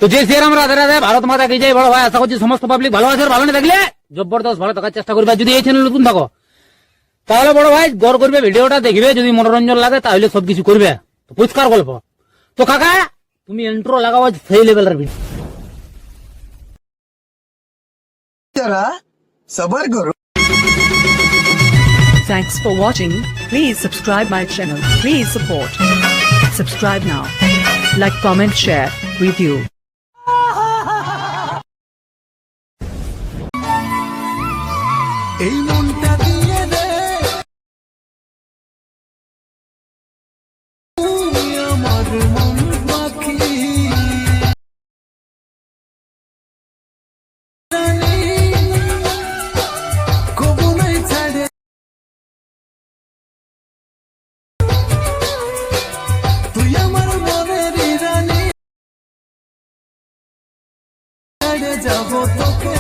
তো যে শ্রীরাম রাধে রাধে, ভারত মাতা কি জয়। বড় ভাই আশা করছি সমস্ত পাবলিক ভালো আছে, ভালো না থাকলে জবরদস্ত ভালো থাকার চেষ্টা করবে। যদি এই চ্যানেল নতুন থাকো তাহলে বড় ভাই গড় করবে, ভিডিওটা দেখবে, যদি মনোরঞ্জন লাগে তাহলে সবকিছু করবে। তো পরিষ্কার গল্প। তো কাকা তুমি ইন্ট্রো লাগাও সেই লেভেলের ভিডিও। जरा सबर करो। Thanks for watching. Please subscribe my channel. Please support. Subscribe now. Like, comment, share, review. এই মনটা দিয়ে দে তুই আমার মন পাখি রানী কবু নাই ছাড়ে তুই আমার মনের রানী ছেড়ে যাব তোকে